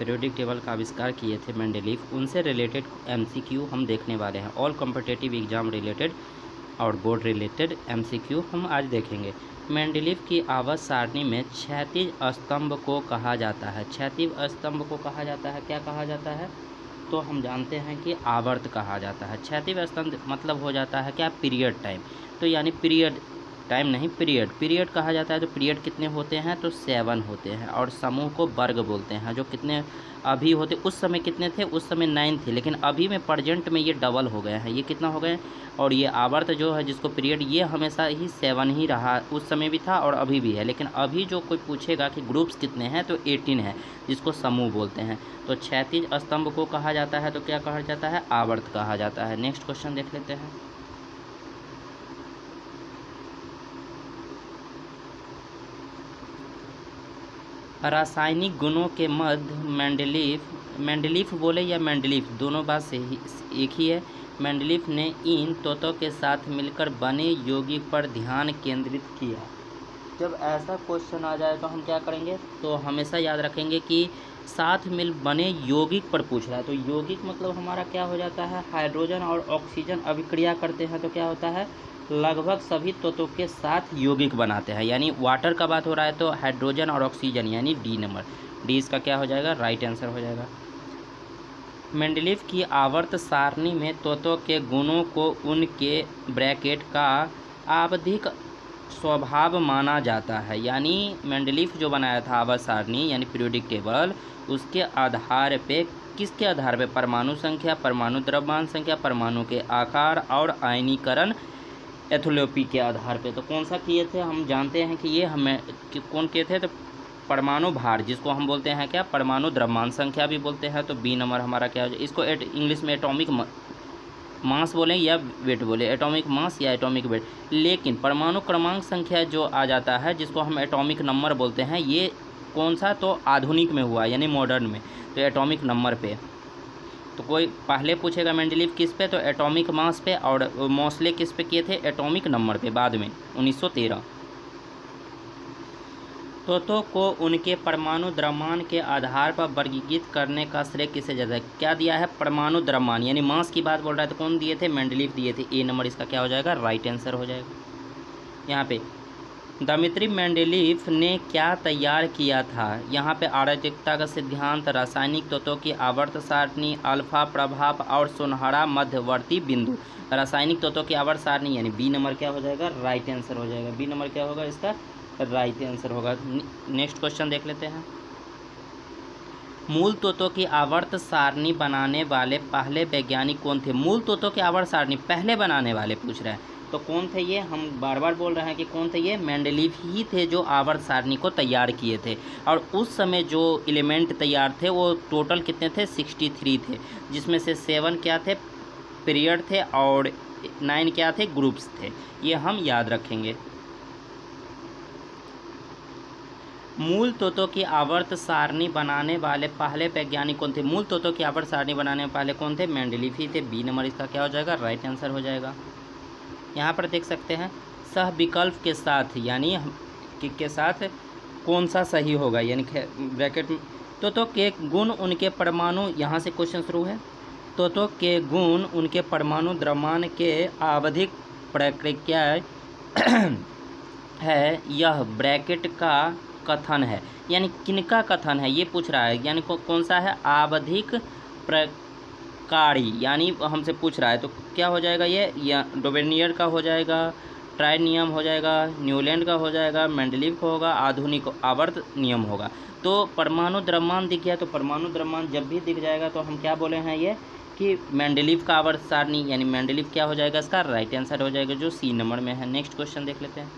Periodic table का आविष्कार किए थे मेंडलीफ, उनसे रिलेटेड एमसीक्यू हम देखने वाले हैं। ऑल कॉम्पिटिटिव एग्जाम रिलेटेड और बोर्ड रिलेटेड एमसीक्यू हम आज देखेंगे। मेंडलीफ की आवर्त सारणी में क्षैतिज स्तंभ को कहा जाता है। क्षैतिज स्तंभ को कहा जाता है, क्या कहा जाता है? तो हम जानते हैं कि आवर्त कहा जाता है। क्षैतिज स्तंभ मतलब हो जाता है क्या? Period time. तो यानी पीरियड टाइम नहीं, पीरियड कहा जाता है। तो पीरियड कितने होते हैं? तो 7 होते हैं। और समूह को वर्ग बोलते हैं। जो कितने अभी होते, उस समय कितने थे? उस समय 9 थे, लेकिन अभी में प्रेजेंट में ये डबल हो गए हैं। ये कितना हो गए? और ये आवर्त जो है जिसको पीरियड, ये हमेशा ही 7 ही रहा, उस समय भी था और अभी भी है। लेकिन अभी जो कोई पूछेगा कि ग्रुप्स कितने हैं, तो 18 है, जिसको समूह बोलते हैं। तो क्षैतिज स्तंभ को कहा जाता है तो क्या कहा जाता है? आवर्त कहा जाता है। नेक्स्ट क्वेश्चन देख लेते हैं। रासायनिक गुणों के मध्य मेंडलीफ बोले या मेंडलीफ, दोनों बात से एक ही है। मेंडलीफ ने इन तत्वों के साथ मिलकर बने यौगिक पर ध्यान केंद्रित किया। जब ऐसा क्वेश्चन आ जाए तो हम क्या करेंगे? तो हमेशा याद रखेंगे कि साथ मिल बने यौगिक पर पूछ रहा है। तो यौगिक मतलब हमारा क्या हो जाता है? हाइड्रोजन और ऑक्सीजन अभिक्रिया करते हैं तो क्या होता है? लगभग सभी तत्वों के साथ यौगिक बनाते हैं। यानी वाटर का बात हो रहा है तो हाइड्रोजन और ऑक्सीजन, यानी डी नंबर। डी इसका क्या हो जाएगा? राइट आंसर हो जाएगा। मेंडलीफ की आवर्त सारणी में तत्वों के गुणों को उनके ब्रैकेट का आवधिक स्वभाव माना जाता है। यानी मेंडलीफ जो बनाया था आवर्त सारणी यानी पीरियोडिक टेबल, उसके आधार पे, किसके आधार पे? परमाणु संख्या, परमाणु द्रव्यमान संख्या, परमाणु के आकार और आयनीकरण एथोलोपी के आधार पे। तो कौन सा किए थे? हम जानते हैं कि ये हमें कौन किए थे? तो परमाणु भार, जिसको हम बोलते हैं क्या? परमाणु द्रव्यमान संख्या भी बोलते हैं। तो बी नंबर हमारा क्या हो जाए? इसको इंग्लिश में एटॉमिक मास बोलें या वेट बोले, एटॉमिक मास या एटॉमिक वेट। लेकिन परमाणु क्रमांक संख्या जो आ जाता है, जिसको हम एटॉमिक नंबर बोलते हैं, ये कौन सा? तो आधुनिक में हुआ, यानी मॉडर्न में। तो एटॉमिक नंबर पे तो कोई पहले पूछेगा मेंडलीफ किस पे? तो एटॉमिक मास पे। और मोस्ले किस पे किए थे? एटॉमिक नंबर पे, बाद में 1913। तत्वों को उनके परमाणु द्रव्यमान के आधार पर वर्गीकृत करने का श्रेय किसे जाता है? क्या दिया है? परमाणु द्रव्यमान, यानी मास की बात बोल रहा है। तो कौन दिए थे? मेंडलीफ दिए थे। ए नंबर इसका क्या हो जाएगा? राइट आंसर हो जाएगा। यहाँ पे दिमित्री मेंडलीफ ने क्या तैयार किया था? यहाँ पे आवर्तकता का सिद्धांत, रासायनिक तत्वों की आवर्त सारणी, अल्फा प्रभाव और सुनहरा मध्यवर्ती बिंदु। रासायनिक तत्वों की आवर्त सारणी यानी बी नंबर क्या हो जाएगा? राइट आंसर हो जाएगा। बी नंबर क्या होगा इसका? राइट आंसर होगा। नेक्स्ट क्वेश्चन देख लेते हैं। मूल तत्वों की आवर्त सारणी बनाने वाले पहले वैज्ञानिक कौन थे? मूल तत्वों की आवर्त सारणी पहले बनाने वाले पूछ रहे हैं, तो कौन थे ये? हम बार बार बोल रहे हैं कि कौन थे ये? मेंडलीफ ही थे जो आवर्त सारणी को तैयार किए थे। और उस समय जो एलिमेंट तैयार थे वो टोटल कितने थे? 63 थे, जिसमें से 7 क्या थे? पीरियड थे, और 9 क्या थे? ग्रुप्स थे। ये हम याद रखेंगे। मूल तत्वों की आवर्त सारणी बनाने वाले पहले वैज्ञानिक कौन थे? मूल तत्वों की आवर्त सारणी बनाने में पहले कौन थे? मेंडलीफ ही थे। बी नंबर इसका क्या हो जाएगा? राइट आंसर हो जाएगा। यहाँ पर देख सकते हैं सह विकल्प के साथ, यानी के साथ कौन सा सही होगा, यानी ब्रैकेट में तत्वों के गुण उनके परमाणु, यहाँ से क्वेश्चन शुरू है। तत्वों के गुण उनके परमाणु द्रव्यमान के आवधिक प्रक्रिया है, यह ब्रैकेट का कथन है। यानी किनका कथन है ये पूछ रहा है, यानी कौन सा है? आवधिक प्रकारी, यानी हमसे पूछ रहा है। तो क्या हो जाएगा ये? या डोबेनियर का हो जाएगा, ट्राई नियम हो जाएगा, न्यूलैंड का हो जाएगा, मेंडलीफ का होगा, आधुनिक आवर्त नियम होगा। तो परमाणु द्रव्यमान दिख गया, तो परमाणु द्रव्यमान जब भी दिख जाएगा तो हम क्या बोले हैं ये कि मेंडलीफ का आवर्त सारणी, यानी मेंडलीफ क्या हो जाएगा? इसका राइट आंसर हो जाएगा, जो सी नंबर में है। नेक्स्ट क्वेश्चन देख लेते हैं।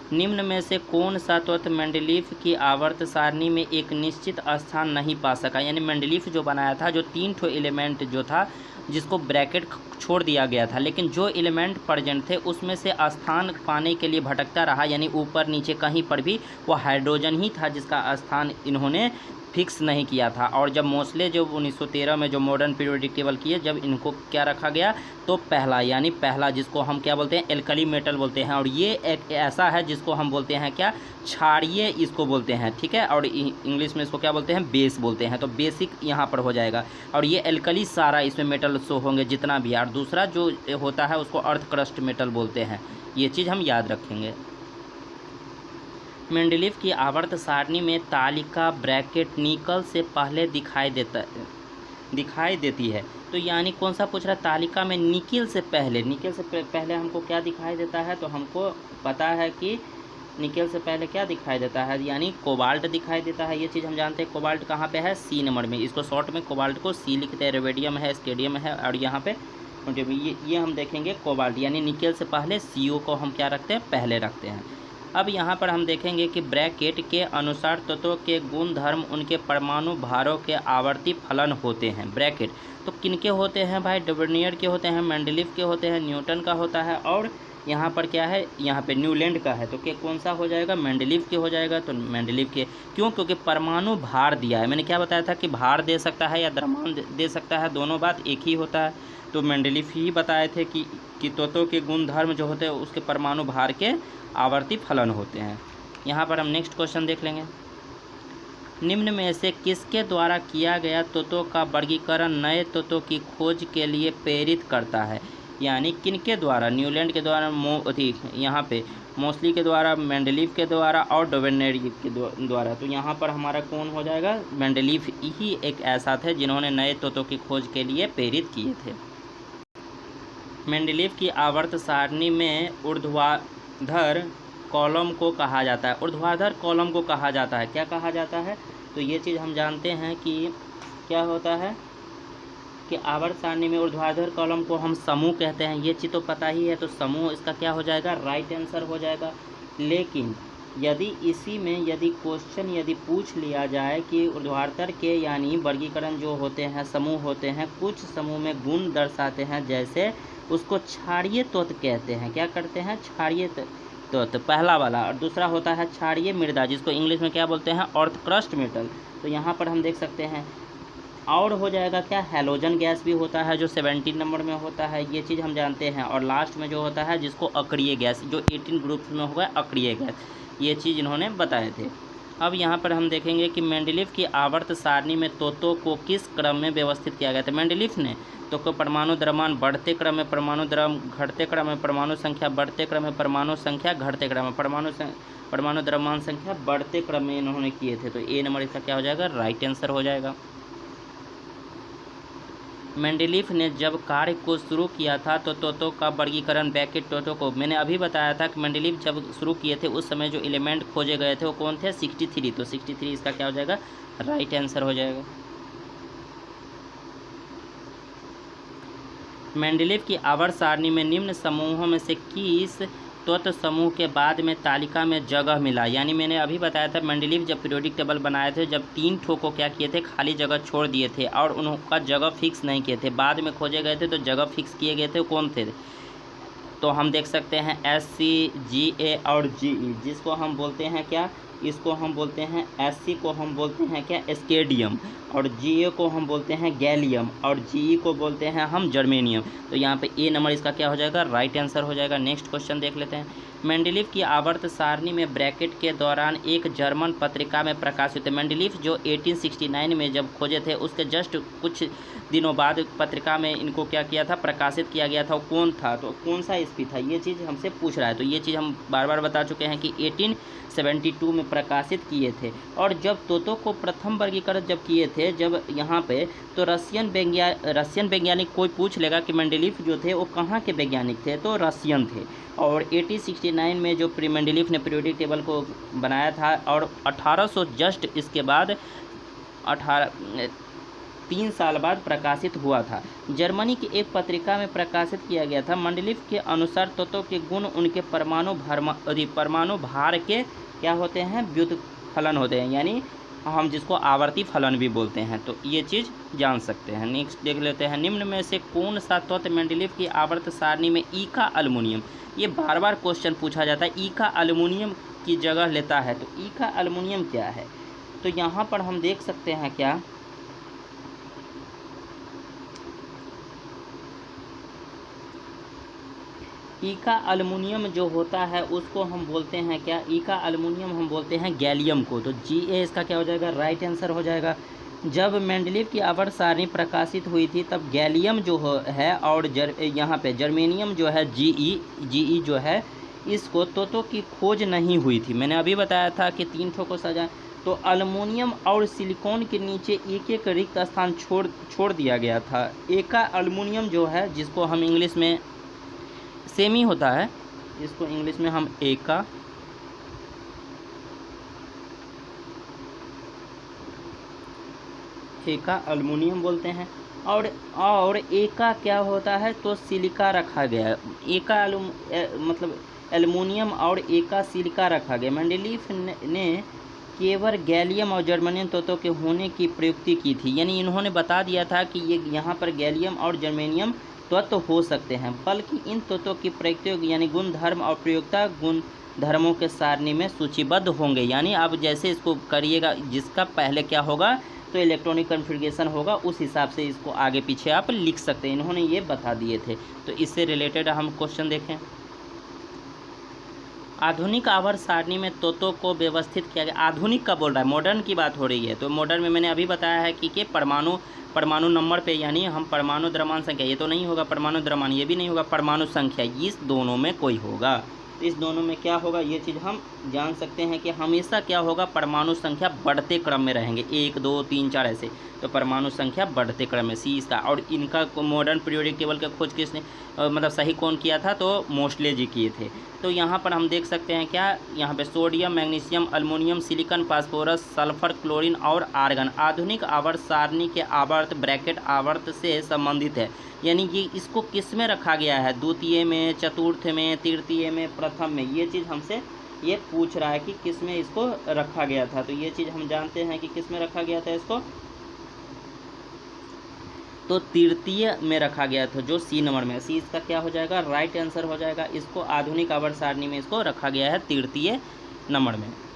निम्न में से कौन सा तत्व मेंडलीफ की आवर्त सारणी में एक निश्चित स्थान नहीं पा सका? यानी मेंडलीफ जो बनाया था, जो 3 ठो एलिमेंट जो था, जिसको ब्रैकेट छोड़ दिया गया था, लेकिन जो एलिमेंट प्रेजेंट थे उसमें से स्थान पाने के लिए भटकता रहा, यानी ऊपर नीचे कहीं पर भी वो हाइड्रोजन ही था जिसका स्थान इन्होंने फिक्स नहीं किया था। और जब मोस्ले जो 1913 में जो मॉडर्न पीरियोडिक टेबल किए, जब इनको क्या रखा गया तो पहला, यानी पहला जिसको हम क्या बोलते हैं एल्कली मेटल बोलते हैं, और ये एक ऐसा है जिसको हम बोलते हैं क्या क्षारीय इसको बोलते हैं, ठीक है। और इंग्लिश में इसको क्या बोलते हैं बेस बोलते हैं, तो बेसिक यहाँ पर हो जाएगा। और ये एल्कली सारा इसमें मेटल शो होंगे जितना भी, और दूसरा जो होता है उसको अर्थ क्रस्ट मेटल बोलते हैं। ये चीज़ हम याद रखेंगे। मेंडलीफ की आवर्त सारणी में तालिका ब्रैकेट निकल से पहले दिखाई देती है, तो यानी कौन सा पूछ रहा है, तालिका में निकल से पहले, निकल से पहले हमको क्या दिखाई देता है, तो हमको पता है कि निकल से पहले क्या दिखाई देता है, यानी कोबाल्ट दिखाई देता है। ये चीज़ हम जानते हैं। कोबाल्ट कहाँ पे है, सी नंबर में, इसको शॉर्ट में कोबाल्ट को सी लिखते हैं, रेवेडियम है, स्केडियम है, और यहाँ पे ये हम देखेंगे कोबाल्ट, यानी निकल से पहले CO को हम क्या रखते हैं पहले रखते हैं। अब यहाँ पर हम देखेंगे कि ब्रैकेट के अनुसार तत्वों के गुण धर्म उनके परमाणु भारों के आवर्ती फलन होते हैं। ब्रैकेट तो किनके होते हैं भाई, डबर्नियर के होते हैं, मेंडलीफ के होते हैं, न्यूटन का होता है, और यहाँ पर क्या है, यहाँ पे न्यूलैंड का है, तो क्या कौन सा हो जाएगा, मेंडलीफ के हो जाएगा। तो मेंडलीफ के क्यों, क्योंकि परमाणु भार दिया है। मैंने क्या बताया था कि भार दे सकता है या द्रव्यमान दे सकता है, दोनों बात एक ही होता है। तो मेंडलीफ ही बताए थे कि तत्वों के गुण धर्म जो होते हैं उसके परमाणु भार के आवर्ती फलन होते हैं। यहाँ पर हम नेक्स्ट क्वेश्चन देख लेंगे। निम्न में से किसके द्वारा किया गया तत्वों का वर्गीकरण नए तत्वों की खोज के लिए प्रेरित करता है, यानी किनके द्वारा, न्यूलैंड के द्वारा, यहाँ पे मोस्ली के द्वारा, मेंडलीफ के द्वारा और डबर्नियर के द्वारा। तो यहाँ पर हमारा कौन हो जाएगा, मेंडलीफ ही एक ऐसा थे जिन्होंने नए तत्वों की खोज के लिए प्रेरित किए थे। मेंडलीफ की आवर्त सारणी में ऊर्ध्वाधर कॉलम को कहा जाता है, ऊर्ध्वाधर कॉलम को कहा जाता है, क्या कहा जाता है, तो ये चीज़ हम जानते हैं कि क्या होता है कि आवर्त सारणी में ऊर्ध्वाधर कॉलम को हम समूह कहते हैं। ये चीज़ तो पता ही है, तो समूह इसका क्या हो जाएगा, राइट आंसर हो जाएगा। लेकिन यदि इसी में यदि क्वेश्चन यदि पूछ लिया जाए कि ऊर्ध्वाधर के यानी वर्गीकरण जो होते हैं समूह होते हैं, कुछ समूह में गुण दर्शाते हैं, जैसे उसको क्षारीय तत्व कहते हैं, क्या करते हैं, क्षारीय तत्व पहला वाला, और दूसरा होता है क्षारीय मृदा जिसको इंग्लिश में क्या बोलते हैं, अर्थ क्रस्ट मेटल। तो यहाँ पर हम देख सकते हैं, और हो जाएगा क्या, हैलोजन गैस भी होता है जो 17 नंबर में होता है, ये चीज़ हम जानते हैं। और लास्ट में जो होता है जिसको अक्रिय गैस, जो 18 ग्रुप्स में होगा अक्रिय गैस, ये चीज़ इन्होंने बताए थे। अब यहाँ पर हम देखेंगे कि मेंडलीफ की आवर्त सारणी में तत्वों को किस क्रम में व्यवस्थित किया गया था। मेंडलीफ ने तो को परमाणु द्रव्यमान बढ़ते क्रम में, परमाणु द्रव्यमान घटते क्रम में, परमाणु संख्या बढ़ते क्रम में, परमाणु संख्या घटते क्रम में, परमाणु द्रव्यमान संख्या बढ़ते क्रम में इन्होंने किए थे। तो ए नंबर इसका क्या हो जाएगा, राइट आंसर हो जाएगा। मेंडलीफ ने जब कार्य को शुरू किया था तो तत्वों का वर्गीकरण ब्रैकेट तत्वों को, मैंने अभी बताया था कि मेंडलीफ जब शुरू किए थे उस समय जो एलिमेंट खोजे गए थे वो कौन थे, 63। तो 63 इसका क्या हो जाएगा, राइट आंसर हो जाएगा। मेंडलीफ की आवर्त सारणी में निम्न समूहों में से किस तत्व समूह के बाद में तालिका में जगह मिला, यानी मैंने अभी बताया था मेंडलीफ जब पीरियोडिक टेबल बनाए थे, जब 3 ठो को क्या किए थे, खाली जगह छोड़ दिए थे और उनका जगह फिक्स नहीं किए थे, बाद में खोजे गए थे तो जगह फिक्स किए गए थे, कौन थे, तो हम देख सकते हैं SC, GA और GE, जिसको हम बोलते हैं क्या, इसको हम बोलते हैं SC को हम बोलते हैं क्या, स्केडियम, और GA को हम बोलते हैं गैलियम, और GE को बोलते हैं हम जर्मेनियम। तो यहाँ पे ए नंबर इसका क्या हो जाएगा, राइट आंसर हो जाएगा। नेक्स्ट क्वेश्चन देख लेते हैं। मेंडलीफ की आवर्त सारणी में ब्रैकेट के दौरान एक जर्मन पत्रिका में प्रकाशित है। मेंडलीफ जो 1869 में जब खोजे थे उसके जस्ट कुछ दिनों बाद पत्रिका में इनको क्या किया था, प्रकाशित किया गया था, वो कौन था, तो कौन सा ईस्वी था, ये चीज़ हमसे पूछ रहा है। तो ये चीज़ हम बार बार बता चुके हैं कि 1872 में प्रकाशित किए थे। और जब तत्वों को प्रथम वर्गीकरण जब किए थे जब यहाँ पे, तो रशियन वैज्ञानिक कोई पूछ लेगा कि मेंडलीफ जो थे वो कहाँ के वैज्ञानिक थे, तो रशियन थे। और 1869 में जो मेंडलीफ ने पीरियोडिक टेबल को बनाया था, और 1800 जस्ट इसके बाद 3 साल बाद प्रकाशित हुआ था। जर्मनी की एक पत्रिका में प्रकाशित किया गया था। मेंडलीफ के अनुसार तत्वों के गुण उनके परमाणु भार के क्या होते हैं, व्युत्फलन होते हैं, यानी हम जिसको आवर्ती फलन भी बोलते हैं, तो ये चीज़ जान सकते हैं। नेक्स्ट देख लेते हैं, निम्न में से कौन सा तत्व मेंडलीव की आवर्त सारणी में ई का अल्युमिनियम, ये बार बार क्वेश्चन पूछा जाता है, ई का अल्युमिनियम की जगह लेता है, तो ई का अल्युमिनियम क्या है। तो यहाँ पर हम देख सकते हैं क्या, ई का अल्युमिनियम जो होता है उसको हम बोलते हैं क्या, ई का अल्युमिनियम हम बोलते हैं गैलियम को। तो जी ए इसका क्या हो जाएगा, राइट आंसर हो जाएगा। जब मेंडलीव की आवर्त सारणी प्रकाशित हुई थी तब गैलियम जो है और यहाँ पे जर्मेनियम जो है जी जो है, इसको तोतों की खोज नहीं हुई थी। मैंने अभी बताया था कि 3 ठो को सजा, तो अल्युमिनियम और सिलिकॉन के नीचे एक एक रिक्त स्थान छोड़ दिया गया था। एक का अल्युमिनियम जो है, जिसको हम इंग्लिश में सेम ही होता है, इसको इंग्लिश में हम एका अल्युमिनियम बोलते हैं। और एका क्या होता है, तो सिलिका रखा गया है। एका मतलब एल्युमिनियम और एका सिलिका रखा गया। मेंडलीव ने केवल गैलियम और जर्मेनियम तत्वों के होने की प्रयुक्ति की थी, यानी इन्होंने बता दिया था कि ये यहाँ पर गैलियम और जर्मेनियम तत्व हो सकते हैं, बल्कि इन तत्वों की प्रयुक्त यानी गुणधर्म और प्रयोक्ता गुणधर्मों के सारणी में सूचीबद्ध होंगे। यानी आप जैसे इसको करिएगा, जिसका पहले क्या होगा, तो इलेक्ट्रॉनिक कन्फिग्रेशन होगा, उस हिसाब से इसको आगे पीछे आप लिख सकते हैं। इन्होंने ये बता दिए थे। तो इससे रिलेटेड हम क्वेश्चन देखें। आधुनिक आवर्त सारणी में तत्वों को व्यवस्थित किया गया। आधुनिक का बोल रहा है, मॉडर्न की बात हो रही है। तो मॉडर्न में मैंने अभी बताया है कि परमाणु नंबर पे, यानी हम परमाणु द्रव्यमान संख्या, ये तो नहीं होगा परमाणु द्रव्यमान, ये भी नहीं होगा परमाणु संख्या, इस दोनों में कोई होगा। तो इस दोनों में क्या होगा, ये चीज़ हम जान सकते हैं कि हमेशा क्या होगा, परमाणु संख्या बढ़ते क्रम में रहेंगे, 1 2 3 4 ऐसे। तो परमाणु संख्या बढ़ते क्रम में, सी इसका। और इनका मॉडर्न पीरियोडिक टेबल का खोज किसने मतलब सही कौन किया था, तो मोस्ले जी किए थे। तो यहाँ पर हम देख सकते हैं क्या, यहाँ पे sodium, magnesium, aluminium, silicon, phosphorus, sulphur, chlorine और आर्गन आधुनिक आवर्त सारणी के आवर्त ब्रैकेट आवर्त से संबंधित है। यानी कि इसको किस में रखा गया है, द्वितीय में, चतुर्थ में, तृतीय में, प्रथम में, ये चीज़ हमसे ये पूछ रहा है कि किस में इसको रखा गया था। तो ये चीज़ हम जानते हैं कि किस में रखा गया था इसको, तो तृतीय में रखा गया था, जो सी नंबर में। सी इसका क्या हो जाएगा, राइट आंसर हो जाएगा। इसको आधुनिक आवर्त सारणी में इसको रखा गया है तृतीय नंबर में।